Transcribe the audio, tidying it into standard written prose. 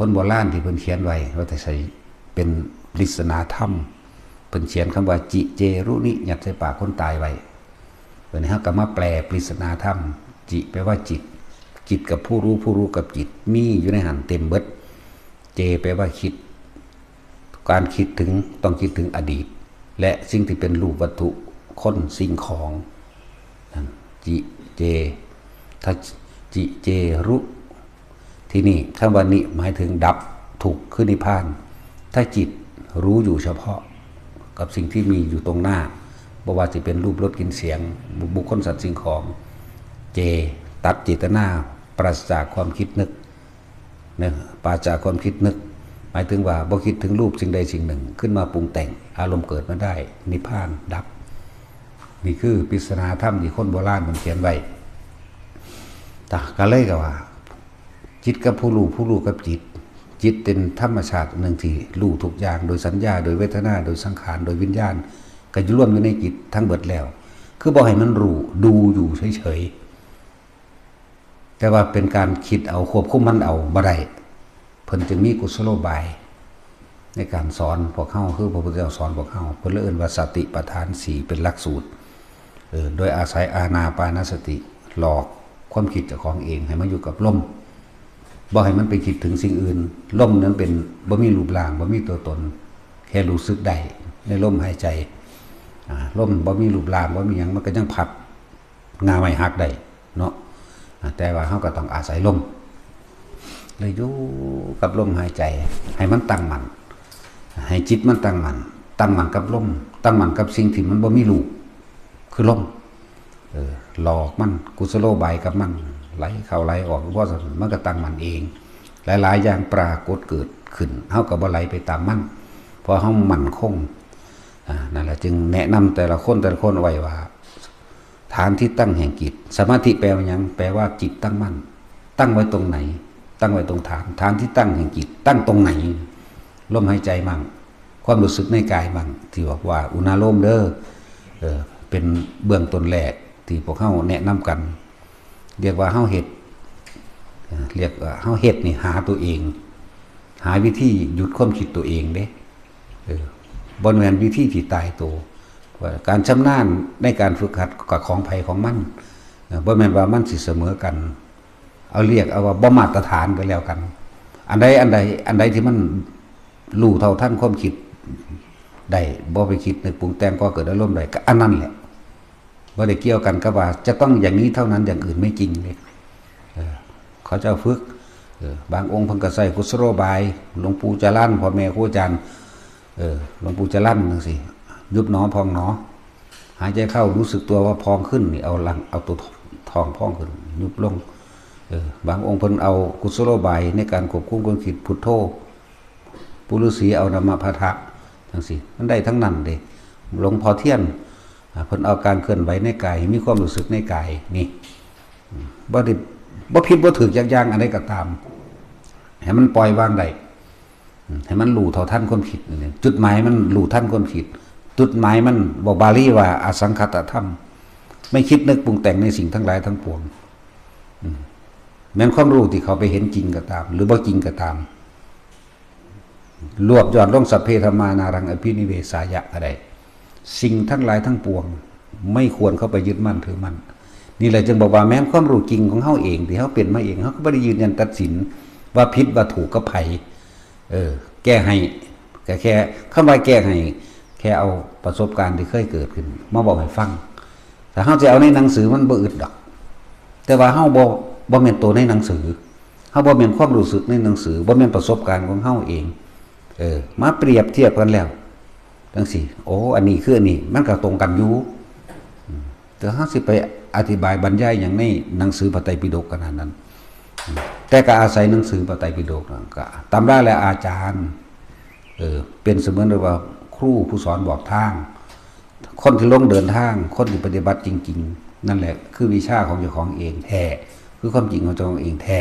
คนโบราณที่เพิ่นเขียนไว้ว่าแต่ใส่เป็นปริศนาธรรมเพิ่นเขียนคำว่าจิเจรุนิยัดใส่ปากคนตายไว้เพิ่นเฮาก็มาแปลปริศนาธรรมจิแปลว่าจิตจิตกับผู้รู้ผู้รู้กับจิตมีอยู่ในหันเต็มเบิดเจแปลว่าคิดการคิดถึงต้องคิดถึงอดีตและสิ่งที่เป็นรูปวัตถุคนสิ่งของจิเจถ้าจิเจรุที่นี่คำว่านิหมายถึงดับถูกขึ้นนิพพานถ้าจิตรู้อยู่เฉพาะกับสิ่งที่มีอยู่ตรงหน้าบ่ว่าจะเป็นรูปรสกลิ่นเสียงบุคคลสัตว์สิ่งของเจตัดเจตนาปราศจากความคิดนึกเนี่ยปราศจากความคิดนึกหมายถึงว่าบ่คิดถึงรูปสิ่งใดสิ่งหนึ่งขึ้นมาปรุงแต่งอารมณ์เกิดมาได้นิพพานดับนี่คือปริศนาธรรมที่คนโบราณมันเขียนไว้แต่ก็เลยก็ว่าจิตกับผู้รู้กับจิตเป็นธรรมชาติหนึ่งที่รู้ทุกอย่างโดยสัญญาโดยเวทนาโดยสังขารโดยวิญญาณก็อยู่รวมอยู่ในจิตทั้งเบิดแล้วคือบอกให้มันรู้ดูอยู่เฉยๆแต่ว่าเป็นการคิดเอาควบคุมมันเอาบ่ได้เพิ่นจึงมีกุศโลบายในการสอนพวกเฮาคือพระพุทธเจ้าสอนพวกเฮาเพิ่นเอิ้นว่าสติปัฏฐาน4เป็นหลักสูตรโดยอาศัยอานาปานสติหลอกความคิดเจ้าของเองให้มาอยู่กับลมบ่ให้มันไปคิดถึงสิ่งอื่นลมนั้นเป็นบ่มีรูปร่างบ่มีตัวตนแค่รู้สึกได้ในลมหายใจลมบ่มีรูปร่างบ่มีหยังมันก็ยังพัดงาไม้หักได้เนาะแต่ว่าเฮาก็ต้องอาศัยลมเลยอยู่กับลมหายใจให้มันตั้งมั่นให้จิตมันตั้งมั่นกับลมตั้งมั่นกับสิ่งที่มันบ่มีรูปคือลมหลอกมันกุศโลบายกับมันไหลเข้าไหลออกเพราะมันก็ตั้งมันเองหลายๆอย่างปรากฏเกิดขึ้นเฮาก็บ่ไหลไปตามมันเพราะเฮามั่นคงนั่นแหละจึงแนะนำแต่ละคนไว้ว่าฐานที่ตั้งแห่งจิตสมาธิแปลว่าหยังแปลว่าจิตตั้งมั่นตั้งไว้ตรงไหนตั้งไว้ตรงฐานที่ตั้งแห่งจิตตั้งตรงไหนลมหายใจมั่งความรู้สึกในกายมั่งที่บอกว่าอุณาโลมเด้อเป็นเบื้องต้นแรกที่พวกเฮาแนะนำกันเรียกว่าเฮาเฮ็ดนี่หาตัวเองหาวิธีหยุดความคิดตัวเองเด้บ่แม่นวิธีที่ตายตัวว่าการชำนาญในการฝึกหัดกับของไผของมันบ่แม่นว่ามันสิเสมอกันเอาเรียกเอาว่าบ่มาตรฐานก็แล้วกันอันใดที่มันรู้เท่าทันความคิดได้บ่ไปคิดนึกปรุงแต่งก็เกิดอารมณ์ได้ก็อันนั้นแหละบ่ได้เกี่ยวกันกับว่าจะต้องอย่างนี้เท่านั้นอย่างอื่นไม่จริงเลยเขาเจ้าฝึกบางองค์เพิ่นก็ใส่กุศโลบายหลวงปู่จรัญพ่อแม่ครูอาจารย์หลวงปู่จรัญจังซี่ยุบหนอพองหนอหายใจเข้ารู้สึกตัวว่าพองขึ้นนี่เอาตัวท้องพองขึ้นยุบลงบางองค์เพิ่นเอากุศโลบายในการควบคุมความคิดพุทโธปุรุษีเอานามพะทะจังซี่มันได้ทั้งนั้นเด้หลวงพ่อเทียนเพิ่นเอาการเคลื่อนไหวในกายมีความรู้สึกในกายนี่บ่ผิดบ่ถูกอย่างอันใดก็ตามให้มันปล่อยวางได้ให้มันรู้เท่าทันความคิดนี่จุดหมายมันรู้ทันความคิดจุดหมายมันบอกบาลีว่าอสังขตธรรมไม่คิดนึกปรุงแต่งในสิ่งทั้งหลายทั้งปวงแม้นความรู้ที่เขาไปเห็นจริงก็ตามหรือบ่จริงก็ตามรวบยอดลงสัพเพธรรมานารังอภินิเวสายะก็ได้สิ่งทั้งหลายทั้งปวงไม่ควรเข้าไปยึดมั่นถือมั่นนี่แหละจึงบอกว่าแม้ความรู้จริงของเฮาเองที่เฮาเป็นมาเองเฮาก็บ่ได้ยืนยันตัดสินว่าผิดว่าถูกกับไผแก้ให้ก็แค่คำว่าแก้ให้แค่เอาประสบการณ์ที่เคยเกิดขึ้นมาบอกให้ฟังแต่เฮาจะเอาในหนังสือมันบ่อึดดอกแต่ว่าเฮาบ่แม่นตัวในหนังสือเฮาบ่แม่นความรู้สึกในหนังสือบ่แม่นประสบการณ์ของเฮาเองมาเปรียบเทียบกันแล้วจังซี่โอ้อันนี้คืออันนี้มันก็ตรงกันอยู่แต่เฮาสิไปอธิบายบรรยายอย่างในหนังสือพระไตรปิฎกขนาดนั้นแต่ก็อาศัยหนังสือพระไตรปิฎกก็ตำราและอาจารย์เป็นเสมือนว่าครูผู้สอนบอกทางคนที่ลงเดินทางคนที่ปฏิบัติจริงๆนั่นแหละคือวิชาของเจ้าของเองแท้คือความจริงของเจ้าของเองแท้